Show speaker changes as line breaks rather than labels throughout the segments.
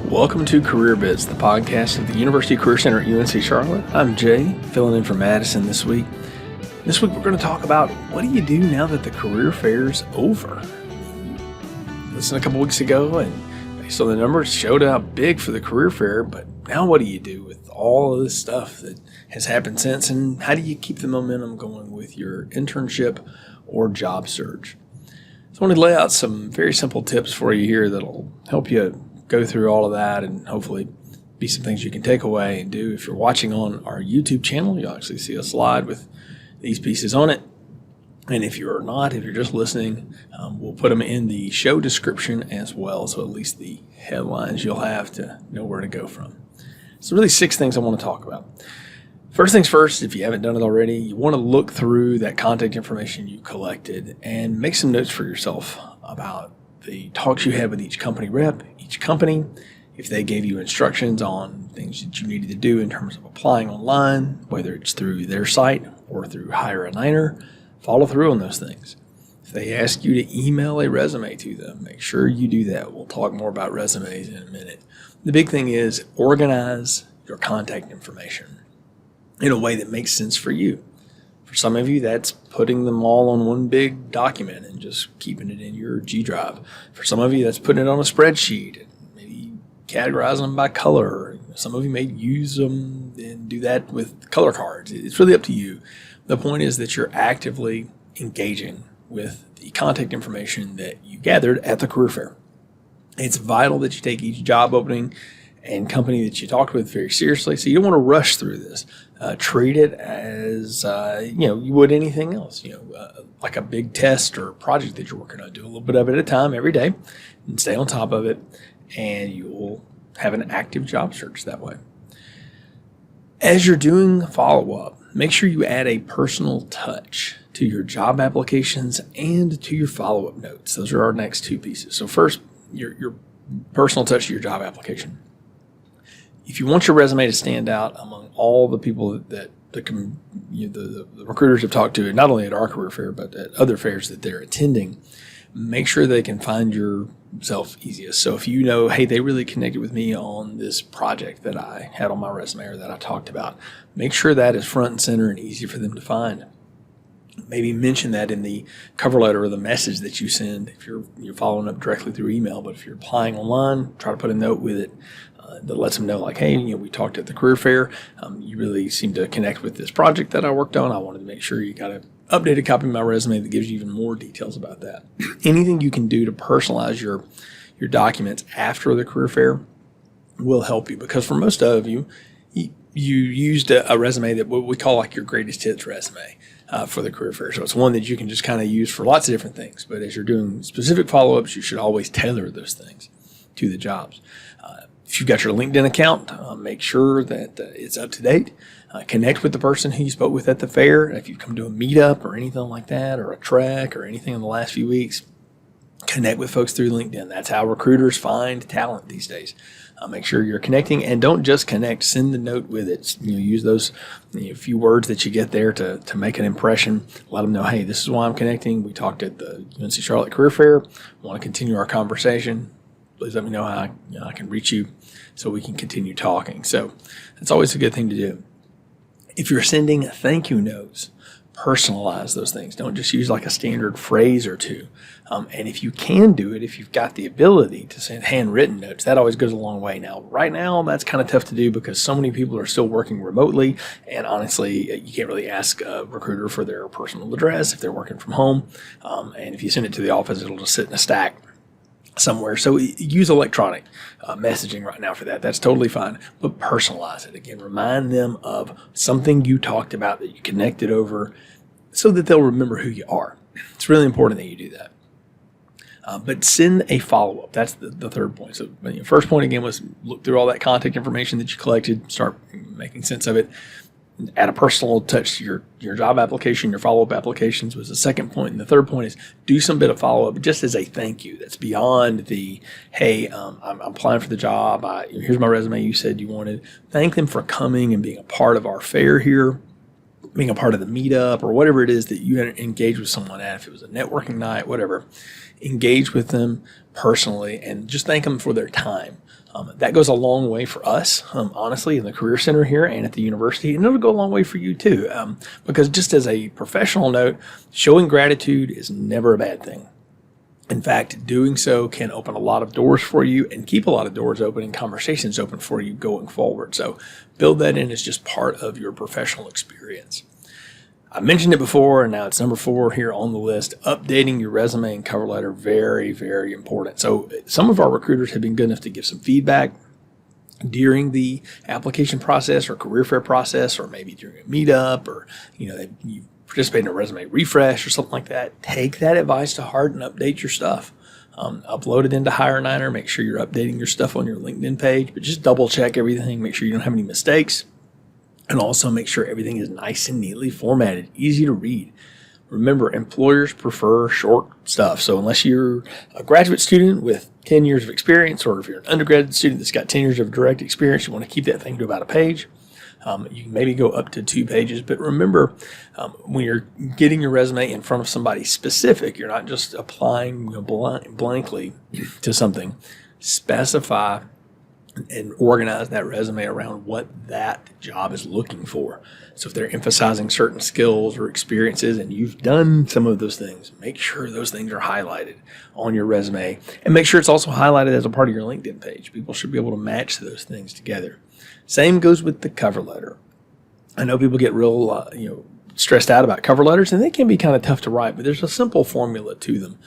Welcome to Career Biz, the podcast of the University Career Center at UNC Charlotte. I'm Jay, filling in for Madison this week. This week we're going to talk about what do you do now that the career fair's over. Listened a couple weeks ago and based on the numbers showed out big for the career fair, but now what do you do with all of this stuff that has happened since, and how do you keep the momentum going with your internship or job search? So I want to lay out some very simple tips for you here that'll help you go through all of that and hopefully be some things you can take away and do. If you're watching on our YouTube channel, you'll actually see a slide with these pieces on it. And if you're not, if you're just listening, we'll put them in the show description as well. So at least the headlines you'll have to know where to go from. So really 6 things I want to talk about. First things first, if you haven't done it already, you want to look through that contact information you collected and make some notes for yourself about the talks you had with each company rep, each company, if they gave you instructions on things that you needed to do in terms of applying online, whether it's through their site or through Hire a Niner, follow through on those things. If they ask you to email a resume to them, make sure you do that. We'll talk more about resumes in a minute. The big thing is organize your contact information in a way that makes sense for you. For some of you, that's putting them all on one big document and just keeping it in your G Drive. For some of you, that's putting it on a spreadsheet and maybe categorizing them by color. Some of you may use them and do that with color cards. It's really up to you. The point is that you're actively engaging with the contact information that you gathered at the career fair. It's vital that you take each job opening and company that you talked with very seriously. So you don't want to rush through this. Treat it as you would anything else. Like a big test or project that you're working on. Do a little bit of it at a time every day, and stay on top of it, and you'll have an active job search that way. As you're doing follow-up, make sure you add a personal touch to your job applications and to your follow-up notes. Those are our next 2 pieces. So first, your personal touch to your job application. If you want your resume to stand out among all the people that the recruiters have talked to, not only at our career fair, but at other fairs that they're attending, make sure they can find yourself easiest. So if you know, hey, they really connected with me on this project that I had on my resume or that I talked about, make sure that is front and center and easy for them to find. Maybe mention that in the cover letter or the message that you send if you're following up directly through email. But if you're applying online, try to put a note with it that lets them know, like, hey, we talked at the career fair. You really seem to connect with this project that I worked on. I wanted to make sure you got an updated copy of my resume that gives you even more details about that. Anything you can do to personalize your documents after the career fair will help you, because for most of you used a resume that what we call like your greatest hits resume for the career fair. So it's one that you can just kind of use for lots of different things. But as you're doing specific follow-ups, you should always tailor those things to the jobs. If you've got your LinkedIn account, make sure that it's up to date. Connect with the person who you spoke with at the fair. If you've come to a meetup or anything like that, or a trek or anything in the last few weeks, connect with folks through LinkedIn. That's how recruiters find talent these days. Make sure you're connecting, and don't just connect. Send the note with it. Use those few words that you get there to make an impression. Let them know, hey, this is why I'm connecting. We talked at the UNC Charlotte Career Fair. I want to continue our conversation. Please let me know how I can reach you so we can continue talking. So that's always a good thing to do. If you're sending thank you notes, personalize those things. Don't just use like a standard phrase or 2. And if you can do it, if you've got the ability to send handwritten notes, that always goes a long way. Now, right now, that's kind of tough to do because so many people are still working remotely. And honestly, you can't really ask a recruiter for their personal address if they're working from home. And if you send it to the office, it'll just sit in a stack somewhere. So use electronic messaging right now for that. That's totally fine. But personalize it. Again, remind them of something you talked about that you connected over so that they'll remember who you are. It's really important that you do that. But send a follow-up. That's the third point. So first point, again, was look through all that contact information that you collected, start making sense of it. Add a personal touch to your job application, your follow-up applications was the second point. And the third point is do some bit of follow-up just as a thank you. That's beyond the, hey, I'm applying for the job. Here's my resume you said you wanted. Thank them for coming and being a part of our fair here. being a part of the meetup or whatever it is that you engage with someone at, if it was a networking night, whatever, engage with them personally and just thank them for their time. That goes a long way for us, honestly, in the Career Center here and at the university, and it'll go a long way for you too, because just as a professional note, showing gratitude is never a bad thing. In fact, doing so can open a lot of doors for you and keep a lot of doors open and conversations open for you going forward. So build that in as just part of your professional experience. I mentioned it before, and now it's number 4 here on the list. Updating your resume and cover letter, very, very important. So some of our recruiters have been good enough to give some feedback during the application process or career fair process, or maybe during a meetup, or you participate in a resume refresh or something like that. Take that advice to heart and update your stuff. Upload it into HireNiner. Make sure you're updating your stuff on your LinkedIn page, but just double check everything. Make sure you don't have any mistakes. And also make sure everything is nice and neatly formatted, easy to read. Remember, employers prefer short stuff. So unless you're a graduate student with 10 years of experience, or if you're an undergraduate student that's got 10 years of direct experience, you want to keep that thing to about a page. You can maybe go up to 2 pages. But remember, when you're getting your resume in front of somebody specific, you're not just applying blankly to something. Specify and organize that resume around what that job is looking for. So if they're emphasizing certain skills or experiences and you've done some of those things, make sure those things are highlighted on your resume, and make sure it's also highlighted as a part of your LinkedIn page. People should be able to match those things together. Same goes with the cover letter. I know people get real, stressed out about cover letters, and they can be kind of tough to write, but there's a simple formula to them,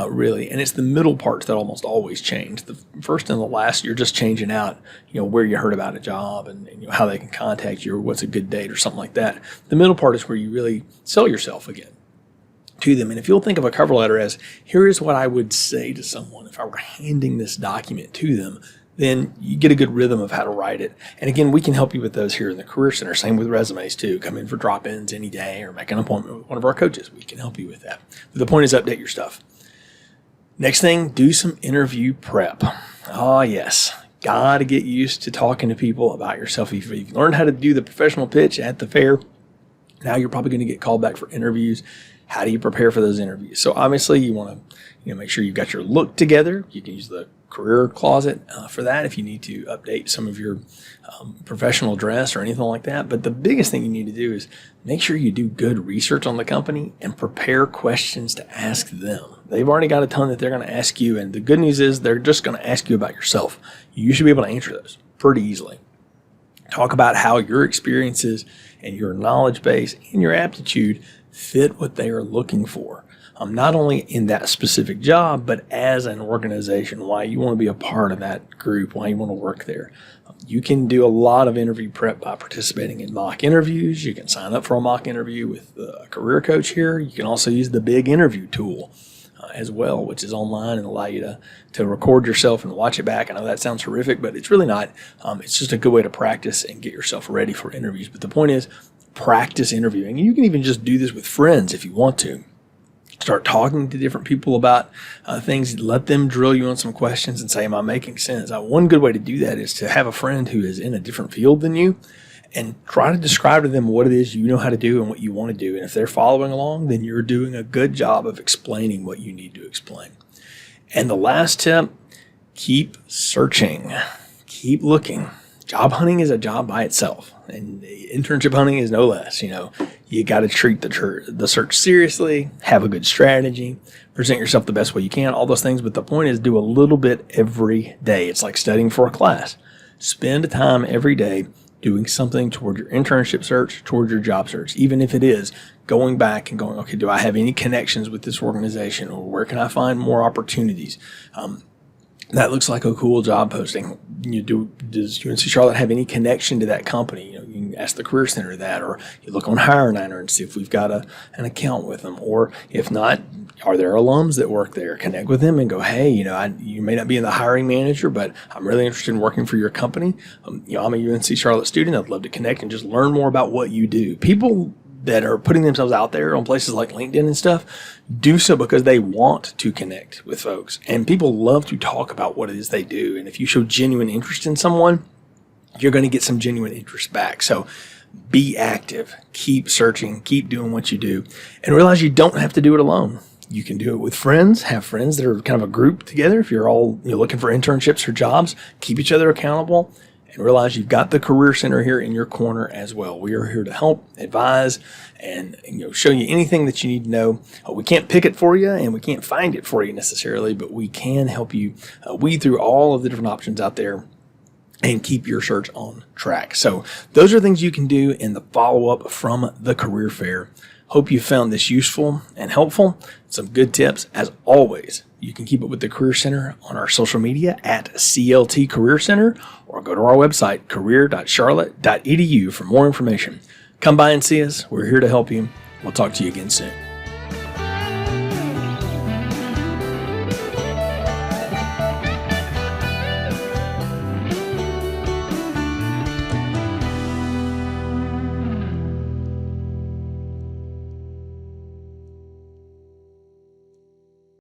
really. And it's the middle parts that almost always change. The first and the last, you're just changing out, where you heard about a job and how they can contact you or what's a good date or something like that. The middle part is where you really sell yourself again to them. And if you'll think of a cover letter as, here is what I would say to someone if I were handing this document to them, then you get a good rhythm of how to write it. And again, we can help you with those here in the Career Center. Same with resumes too. Come in for drop-ins any day or make an appointment with one of our coaches. We can help you with that. But the point is, update your stuff. Next thing, do some interview prep. Oh yes, got to get used to talking to people about yourself. If you've learned how to do the professional pitch at the fair, now you're probably going to get called back for interviews. How do you prepare for those interviews? So obviously you want to make sure you've got your look together. You can use the career closet for that if you need to update some of your professional dress or anything like that. But the biggest thing you need to do is make sure you do good research on the company and prepare questions to ask them. They've already got a ton that they're going to ask you, and the good news is they're just going to ask you about yourself. You should be able to answer those pretty easily. Talk about how your experiences and your knowledge base and your aptitude fit what they are looking for. Not only in that specific job, but as an organization, why you want to be a part of that group, why you want to work there. You can do a lot of interview prep by participating in mock interviews. You can sign up for a mock interview with a career coach here. You can also use the Big Interview tool as well, which is online and allow you to record yourself and watch it back. I know that sounds horrific, but it's really not. It's just a good way to practice and get yourself ready for interviews. But the point is, practice interviewing. And you can even just do this with friends if you want to. Start talking to different people about things. Let them drill you on some questions and say, am I making sense? One good way to do that is to have a friend who is in a different field than you and try to describe to them what it is you know how to do and what you want to do. And if they're following along, then you're doing a good job of explaining what you need to explain. And the last tip, keep searching. Keep looking. Job hunting is a job by itself, and internship hunting is no less. You got to treat the search seriously, have a good strategy, present yourself the best way you can, all those things. But the point is, do a little bit every day. It's like studying for a class. Spend time every day doing something toward your internship search, toward your job search, even if it is going back and going, okay, do I have any connections with this organization, or where can I find more opportunities? That looks like a cool job posting. Does UNC Charlotte have any connection to that company? You can ask the Career Center that, or you look on HireNiner and see if we've got an account with them. Or if not, are there alums that work there? Connect with them and go, hey, you may not be the hiring manager, but I'm really interested in working for your company. I'm a UNC Charlotte student. I'd love to connect and just learn more about what you do. People that are putting themselves out there on places like LinkedIn and stuff do so because they want to connect with folks. And people love to talk about what it is they do. And if you show genuine interest in someone, you're going to get some genuine interest back. So Be active. Keep searching. Keep doing what you do. And realize you don't have to do it alone. You can do it with friends. Have friends that are kind of a group together. If you're all looking for internships or jobs, keep each other accountable. And realize you've got the Career Center here in your corner as well. We are here to help, advise, and show you anything that you need to know. We can't pick it for you, and we can't find it for you necessarily, but we can help you weed through all of the different options out there and keep your search on track. So those are things you can do in the follow-up from the career fair. Hope you found this useful and helpful. Some good tips. As always, you can keep up with the Career Center on our social media at CLT Career Center, or go to our website, career.charlotte.edu, for more information. Come by and see us. We're here to help you. We'll talk to you again soon.